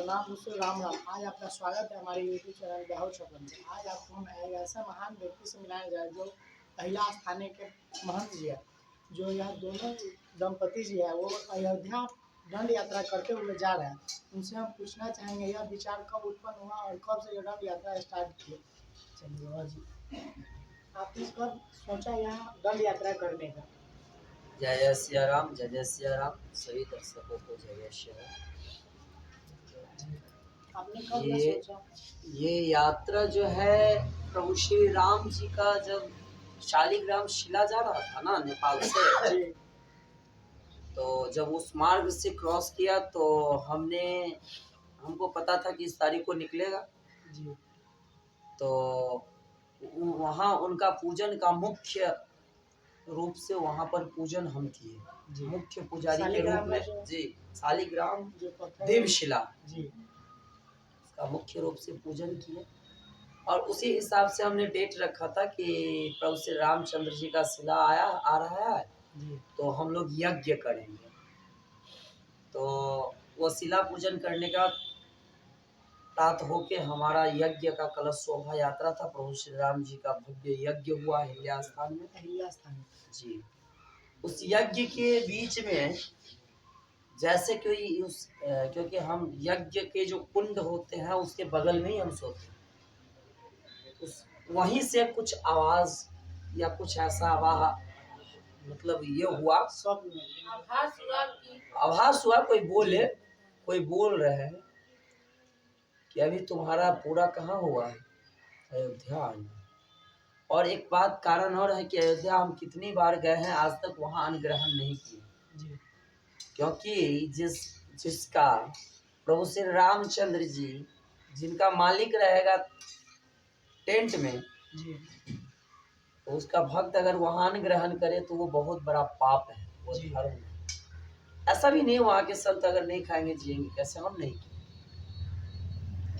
प्रणाम दोस्तों, राम राम। आज आपका स्वागत है हमारे यूट्यूब चैनल बिहार छपन में। आज आपको हम एक ऐसा महान व्यक्ति से मिलाया जाए जो अहिला स्थानीय के महंत जी है। जो यह दोनों दंपति जी है वो अयोध्या दंड यात्रा करते हुए जा रहे हैं। उनसे हम पूछना चाहेंगे यह विचार कब उत्पन्न हुआ और कब से यह दंड यात्रा स्टार्ट की। चलिए बाबा जी, आपने कब सोचा यहाँ दंड यात्रा करने का? जय जय सिया राम, जय जय सिया राम। सभी दर्शकों को जय जय सिया राम। आपने कब सोचा? ये यात्रा जो है प्रभु श्री राम जी का जब शालिग्राम शिला जा रहा था ना नेपाल से, तो जब उस मार्ग से क्रॉस किया तो हमको पता था कि इस तारीख को निकलेगा जी। तो वहाँ उनका पूजन का मुख्य रूप से वहाँ पर पूजन हम किए, मुख्य पुजारी के रूप में। जी, शालिग्राम देवशिला जी का मुख्य रूप से पूजन किए और उसी हिसाब से हमने डेट रखा था कि प्रभु श्री रामचंद्र जी का शिला आ रहा है तो हम लोग यज्ञ करेंगे। तो वो शिला पूजन करने का तात होके हमारा यज्ञ का कलश शोभा यात्रा था। प्रभु श्री राम जी का भव्य यज्ञ हुआ अहिल्या स्थान में। जी, उस यज्ञ के बीच में जैसे क्योंकि हम यज्ञ के जो कुंड होते हैं उसके बगल में ही हम सोते हैं, वहीं से कुछ आवाज या कुछ ऐसा मतलब ये हुआ, आभास हुआ कोई बोल रहे हैं कि अभी तुम्हारा पूरा कहाँ हुआ है अयोध्या। और एक बात कारण और है कि अयोध्या हम कितनी बार गए हैं, आज तक वहाँ अन्न ग्रहण नहीं किए, क्योंकि जिसका प्रभु श्री रामचंद्र जी जिनका मालिक रहेगा टेंट में तो उसका भक्त अगर वहाँ अन्न ग्रहण करे तो वो बहुत बड़ा पाप है, वो धर्म है। ऐसा भी नहीं वहाँ के संत अगर नहीं खाएंगे जिएंगे कैसे, हम नहीं किए।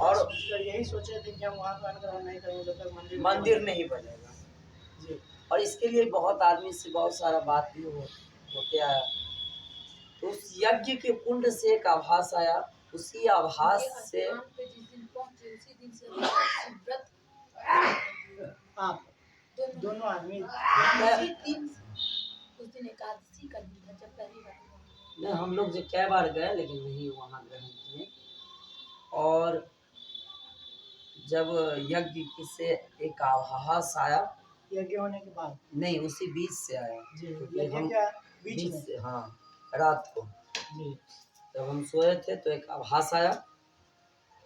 और यही सोचे थे कि हम वहाँ पर अन्न ग्रहण नहीं करेंगे जब तक मंदिर नहीं बनेगा जी। और इसके लिए बहुत आदमी से बहुत सारा बात भी होते आया। तो उस यज्ञ के कुंड से एक आभास आया, उसी आभास से आप दोनों आदमी नहीं, हम लोग जो कई बार गए लेकिन नहीं वहाँ ग्रहण किए। और जब यज्ञ से एक आभास आया, यज्ञ होने के बाद नहीं उसी बीच से आया, क्योंकि हम बीच से, हाँ रात को जब हम सोए थे तो एक आभास आया।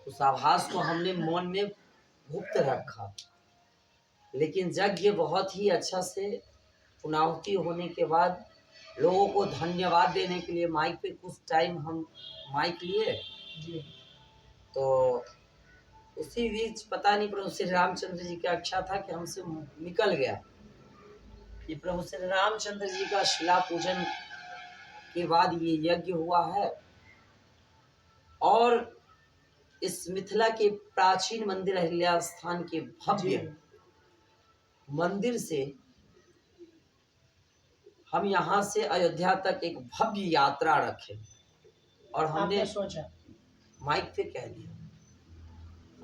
उस आभास को हमने मन में गुप्त रखा, लेकिन यज्ञ बहुत ही अच्छा से पुनाहुति होने के बाद लोगों को धन्यवाद देने के लिए माइक पे कुछ टाइम हम माइक लिए। तो उसी बीच पता नहीं प्रभु श्री रामचंद्र जी की इच्छा था कि हमसे निकल गया कि प्रभु श्री रामचंद्र जी का शिला पूजन के बाद ये यज्ञ हुआ है। और इस मिथिला के प्राचीन मंदिर अहिल्या स्थान के भव्य मंदिर से हम यहाँ से अयोध्या तक एक भव्य यात्रा रखें। और हमने सोचा, माइक पे कह दिया,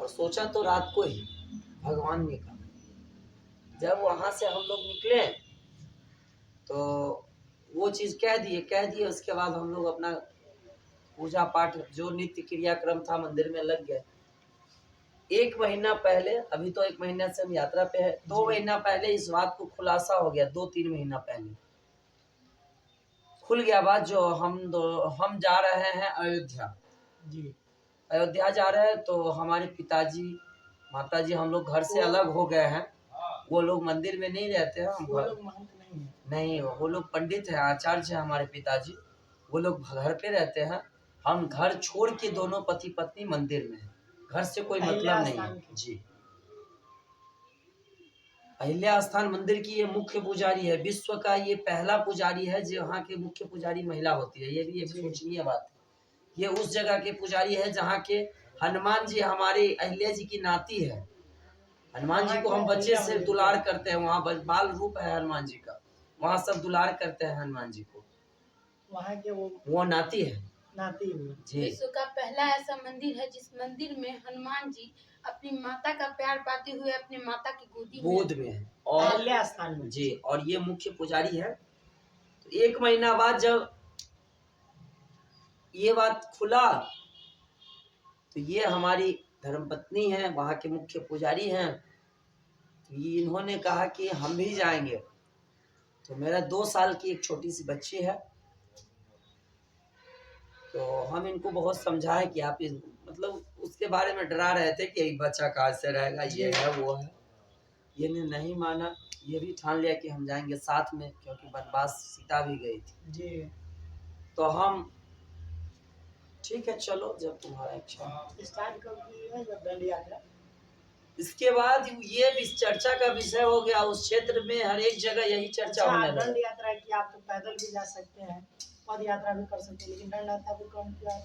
और सोचा तो रात को ही भगवान ने कहा। जब वहां से हम लोग निकले तो वो चीज कह दिए। उसके बाद हम लोग अपना पूजा पाठ जो नित्य क्रियाक्रम था मंदिर में लग गए। 1 महीना पहले, अभी तो 1 महीने से हम यात्रा पे है, 2 महीना पहले इस बात को खुलासा हो गया। 2-3 महीना पहले खुल गया बात जो हम जा रहे हैं अयोध्या। अयोध्या जा रहे हैं तो हमारे पिताजी माताजी हम लोग घर से अलग हो गए हैं। वो लोग मंदिर में नहीं रहते हैं, हम नहीं, वो लोग पंडित हैं, आचार्य हैं हमारे पिताजी। वो लोग घर पे रहते हैं, हम घर छोड़ के दोनों पति पत्नी मंदिर में हैं। घर से कोई मतलब नहीं है जी। अहिल्या स्थान मंदिर की ये मुख्य पुजारी है, विश्व का ये पहला पुजारी है जो यहाँ के मुख्य पुजारी महिला होती है। ये भी एक सोचनीय बात है। ये उस जगह के पुजारी है जहाँ के हनुमान जी हमारी अहिल्या जी की नाती है। हनुमान जी को हम बच्चे से दुलार करते हैं, वहाँ बाल रूप है हनुमान जी का, वहाँ सब दुलार करते हैं हनुमान जी को। वहाँ के वो नाती है नाती हुए। जी विश्व का पहला ऐसा मंदिर है जिस मंदिर में हनुमान जी अपनी माता का प्यार पाते हुए अपने माता की गोद में है। और अहिल्या स्थान में। जी, और ये मुख्य पुजारी है। तो 1 महीना बाद जब ये बात खुला तो ये हमारी धर्मपत्नी है, वहाँ के मुख्य पुजारी हैं, तो ये इन्होंने कहा कि हम भी जाएंगे। तो मेरा 2 साल की एक छोटी सी बच्ची है, तो हम इनको बहुत समझाए कि आप मतलब उसके बारे में डरा रहे थे कि बच्चा कहाँ से रहेगा, ये है वो है। ये ने नहीं माना, ये भी ठान लिया कि हम जाएंगे साथ में, क्योंकि वनवास सीता भी गई थी। जी। तो हम ठीक है चलो, जब तुम्हारा इच्छा। स्टार्ट कब की है जब दंड यात्रा? इसके बाद ये इस चर्चा का विषय हो गया, उस क्षेत्र में हर एक जगह यही चर्चा अच्छा, होने दंड लगी। यात्रा की आप तो पैदल भी जा सकते हैं, पद यात्रा भी कर सकते हैं, लेकिन दंड यात्रा भी कौन किया?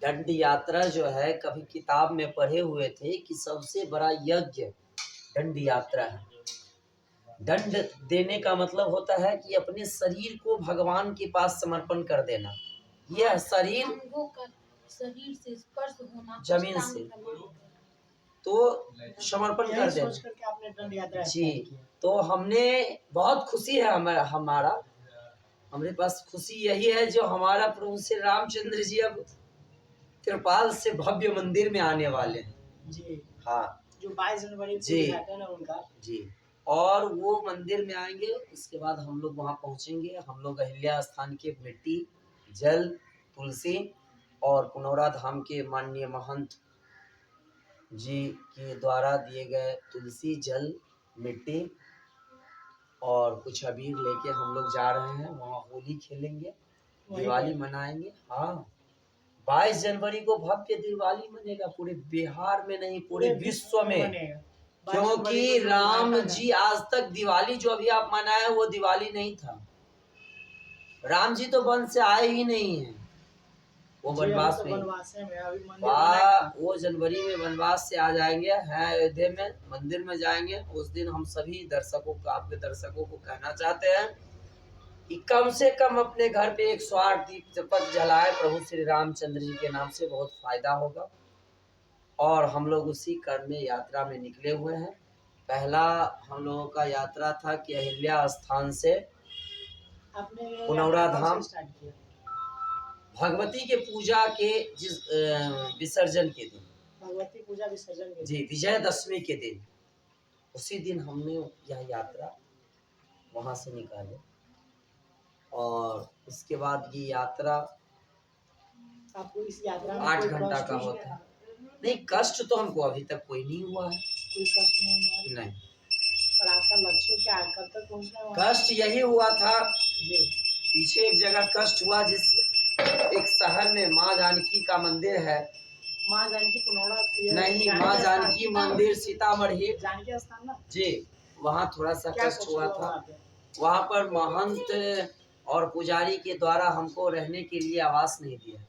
दंड यात्रा जो है, कभी किताब में पढ़े हुए थे कि सबसे बड़ा यज्ञ दंड यात्रा है। दंड देने का मतलब होता है कि अपने शरीर को भगवान के पास समर्पण कर देना। यह शरीर अंगों का शरीर से स्पर्श होना जमीन अष्टांग से प्रमाण है। तो समर्पण कर यही देना। सोच करके आपने दंड यात्रा जी, स्टार्ट किया। तो हमने बहुत खुशी है हमारा हमारे पास खुशी यही है जो हमारा प्रभु श्री रामचंद्र जी अब कृपाल से भव्य मंदिर में आने वाले हैं। जी। हाँ जो 22 जनवरी को जी। उद्घाटन है उनका। जी, और वो मंदिर में आएंगे, उसके बाद हम लोग वहाँ पहुँचेंगे। हम लोग अहिल्या स्थान के मिट्टी, जल, तुलसी और पुनौरा धाम के माननीय महंत जी के द्वारा दिए गए तुलसी, जल, मिट्टी और कुछ अबीर लेके हम लोग जा रहे हैं। वहाँ होली खेलेंगे, दिवाली मनाएंगे। हाँ, 22 जनवरी को भव्य दिवाली मनेगा, पूरे बिहार में नहीं पूरे विश्व में, बनेगा। 22 क्योंकि जनवरी को राम उद्घाटन है। जी आज तक दिवाली जो अभी आप मनाए वो दिवाली नहीं था। राम जी तो वन से आए ही नहीं है, वो जी, वनवास अभी में। तो वनवास में, अभी मंदिर बनेगा। वो जनवरी में वनवास से आ जाएंगे, हैं अयोध्या में, मंदिर में जाएंगे। उस दिन हम सभी दर्शकों को, आपके दर्शकों को कहना चाहते हैं कि कम से कम अपने घर पे 108 दीपक जलाए प्रभु श्री रामचंद्र जी के नाम से, बहुत फायदा होगा। और हम लोग उसी क्रम में यात्रा में निकले हुए हैं। पहला हम लोगों का यात्रा था कि अहिल्या स्थान से आपने पुनौरा यात्रा कब धाम, से स्टार्ट किया? भगवती के पूजा के जिस विसर्जन के दिन, भगवती पूजा विसर्जन के जी, विजयदशमी के दिन, उसी दिन हमने यह यात्रा वहाँ से निकाली। और उसके बाद ये यात्रा आपको इस यात्रा में 8 कोई घंटा कष्ट का हुआ? होता है। नहीं, कष्ट तो हमको अभी तक कोई नहीं हुआ है। कोई कष्ट नहीं हुआ? नहीं, पर आपका लक्ष्य क्या है, कब तक पहुंचना है वहाँ? कष्ट यही हुआ था, जी। पीछे एक जगह कष्ट हुआ, जिस एक शहर में माँ जानकी का मंदिर है। माँ जानकी पुनौरा? नहीं, माँ जानकी मंदिर सीतामढ़ी, जानकी स्थान ना? जी, वहाँ थोड़ा सा क्या कष्ट कष्ट हुआ हुआ था। वहाँ पे? वहाँ पर महंत और पुजारी के द्वारा हमको रहने के लिए आवास नहीं दिया।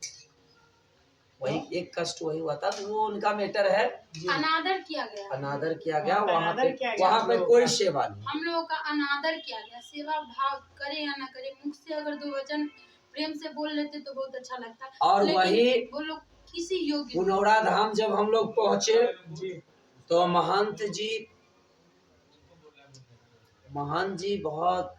वही एक कष्ट वही हुआ था, तो वो उनका मैटर है। जी। अनादर किया गया। अनादर किया गया वहाँ पे वहाँ अनादर पे, किया गया वहाँ हम पे लोगों कोई का। सेवा नहीं। हम लोगों का अनादर किया गया। सेवा भाव करे या ना करे, मुख से अगर 2 वचन प्रेम से बोल लेते तो बहुत अच्छा लगता। और लेकिन वही वो लोग किसी योग्य पुनौरा धाम जब हम लोग पहुँचे जी। तो महंत जी बहुत,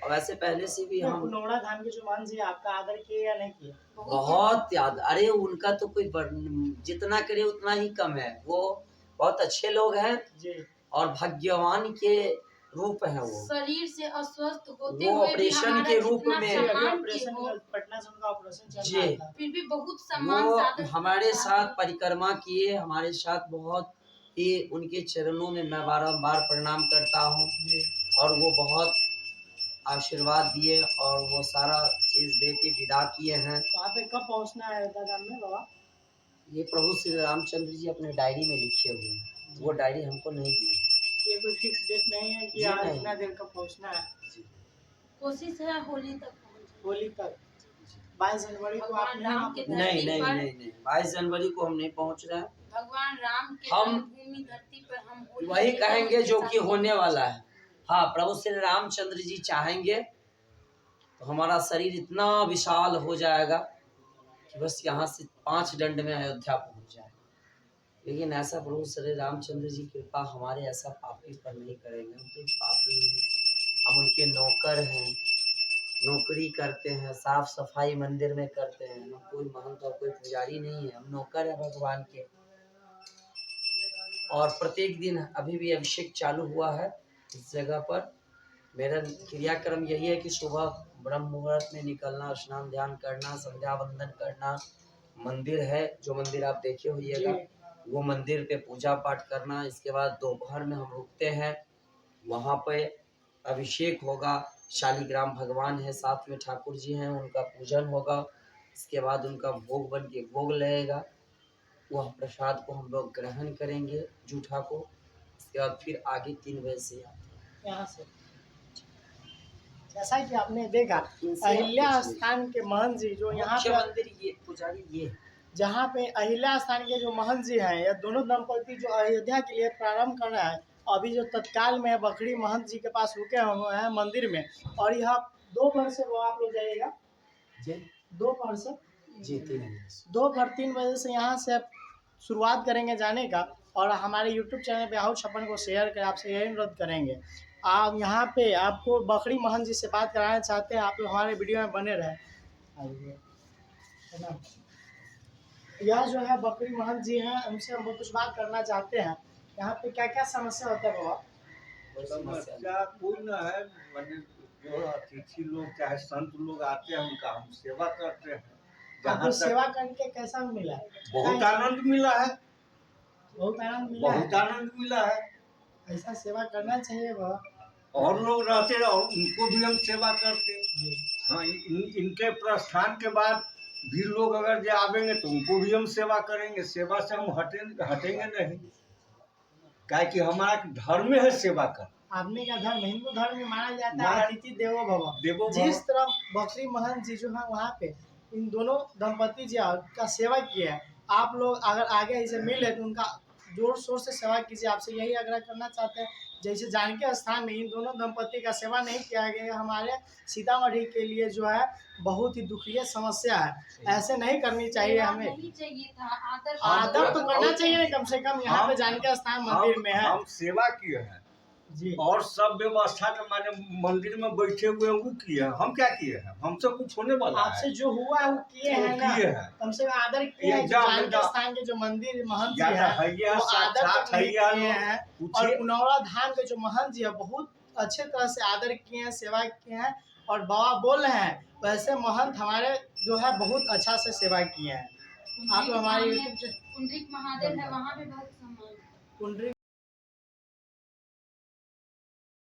वैसे पहले से भी हम पुनौरा धाम के जो मान जी आपका आदर किए या नहीं किए? बहुत याद, अरे उनका तो कोई जितना करे उतना ही कम है। वो बहुत अच्छे लोग हैं जी। और भाग्यवान के रूप है। वो शरीर से अस्वस्थ होते वो हुए भी ऑपरेशन हमारा के रूप जितना में, अभी सम्मान ऑपरेशन किए हो, पटना से उनका ऑपरेशन चल जी। रहा था। फिर भी बहुत सम्मान वो सादर हमारे साथ परिक्रमा किए, हमारे साथ बहुत ही, उनके चरणों में मैं बारंबार प्रणाम करता हूँ। जी। और वो बहुत आशीर्वाद दिए और वो सारा चीज दे के विदा किए हैं। वहाँ पे कब पहुँचना है अयोध्या धाम में बाबा? ये प्रभु श्री रामचंद्र जी अपने डायरी में लिखे हुए हैं, वो डायरी हमको नहीं दी। ये कोई फिक्स डेट नहीं है कि जी आज नहीं। इतना देर कब पहुँचना है? कोशिश है होली तक पहुंचे। होली तक? 22 जनवरी को आप भगवान राम के नहीं नहीं नहीं नहीं, 22 जनवरी को हम नहीं पहुंच रहे हैं। भगवान राम के हम भूमि धरती पर हम होली वही खेलेंगे कहेंगे उनके जो साथ। कि होने वाला है। हाँ, प्रभु श्री रामचंद्र जी चाहेंगे तो हमारा शरीर इतना विशाल हो जाएगा कि बस यहाँ से 5 दंड में अयोध्या पहुँच जाए। लेकिन ऐसा प्रभु श्री रामचंद्र जी कृपा हमारे ऐसा पापी पर नहीं करेंगे। हम तो एक पापी हैं, हम उनके नौकर हैं, नौकरी करते हैं, साफ सफाई मंदिर में करते हैं। हम कोई महंत और कोई पुजारी नहीं है, हम नौकर हैं भगवान के। और प्रत्येक दिन अभी भी अभिषेक चालू हुआ है इस जगह पर। मेरा क्रियाक्रम यही है कि सुबह ब्रह्म मुहूर्त में निकलना, स्नान ध्यान करना, संध्या वंदन करना, मंदिर है जो मंदिर आप देखे होइएगा वो मंदिर पे पूजा पाठ करना। इसके बाद दोपहर में हम रुकते हैं, वहाँ पे अभिषेक होगा। शालिग्राम भगवान है, साथ में ठाकुर जी हैं, उनका पूजन होगा। इसके बाद उनका भोग बन के भोग लगेगा, वह प्रसाद को हम लोग ग्रहण करेंगे जूठा को। इसके बाद फिर आगे 3 बजे से यहाँ से जैसा कि आपने देखा इनसे अहिल्या आप पूछिए। स्थान के महंत जी जो यहाँ मुख्य पे मंदिर ये पुजारी ये है। जहाँ पे अहिल्या स्थान के जो महंत जी हैं, यह दोनों दंपति जो अयोध्या के लिए प्रारंभ कर रहा है, अभी जो तत्काल में बखरी महंत जी के पास रुके हुए हैं मंदिर में। और यह दोपहर से वो आप लोग जाइएगा जी दोपहर से जी 3 बजे से। दोपहर 3 बजे से यहाँ से शुरुआत करेंगे जाने का। और हमारे YouTube चैनल पे आओ छप्पन को शेयर करें, आपसे यही अनुरोध करेंगे। आप यहाँ पे आपको बखरी महंत जी से बात कराना चाहते हैं, आप लोग हमारे वीडियो में बने रहें। है ना, यह जो है बकरी महंत जी हैं, उनसे हम कुछ बात करना चाहते हैं। यहाँ पे क्या क्या समस्या होता है बाबा? समस्या कोई ना है, मैंने जो अतिथि लोग चाहे संत लोग आते हैं उनका हम सेवा करते हैं। आपको जहाँ सेवा तक करके कैसा मिला? बहुत आनंद मिला है, बहुत आनंद मिला बहुत है। आनंद मिला है। ऐसा सेवा करना चाहिए बाबा। और लोग रहते हैं और उनको भी हम सेवा करते। हाँ, इनके प्रस्थान के बाद भी लोग अगर जो आवेंगे तो उनको भी हम सेवा करेंगे। सेवा से हम हटेंगे नहीं, क्या कि हमारा धर्म है सेवा कर। आदमी का धर्म हिंदू धर्म में माना जाता है अतिथि देवो भव। देवो भव। जिस तरह बकरी महंत जी जो है वहाँ पे इन दोनों दंपति जी का सेवा किया है, आप लोग अगर आगे इसे मिले तो उनका जोर शोर से सेवा कीजिए। आपसे यही आग्रह करना चाहते हैं। जैसे जानकी स्थान में इन दोनों दंपति का सेवा नहीं किया गया, हमारे सीतामढ़ी के लिए जो है बहुत ही दुखनीय समस्या है। ऐसे नहीं करनी चाहिए हमें। नहीं चाहिए था, आदर आदर तो करना चाहिए ना, कम से कम यहाँ पे जानकी स्थान मंदिर में है हम सेवा किए हैं जी। और सब व्यवस्था जो माने मंदिर में बैठे हुए हैं वो किए हैं। हम क्या किए हैं? हमसे कुछ होने वाला आपसे है? जो हुआ है वो किए हैं ना, किए हैं। कम से कम आदर किए हैं। जो एकदम, जानकी एकदम। स्थान के जो मंदिर महंत जी या हैं तो हैया, वो आदर साक्षात तो नहीं हैया किए लोग। हैं। पूछिए। और पुनौरा धाम के जो महंत जी है बहुत अच्छे तरह से आदर किए हैं, सेवा किए हैं। और बाबा बोल रहे हैं वैसे महंत हमारे जो है बहुत अच्छा से सेवा किए हैं। आप हमारे YouTube पुंडरीक महादेव है, वहाँ भी बहुत सम्मान। पुंडरीक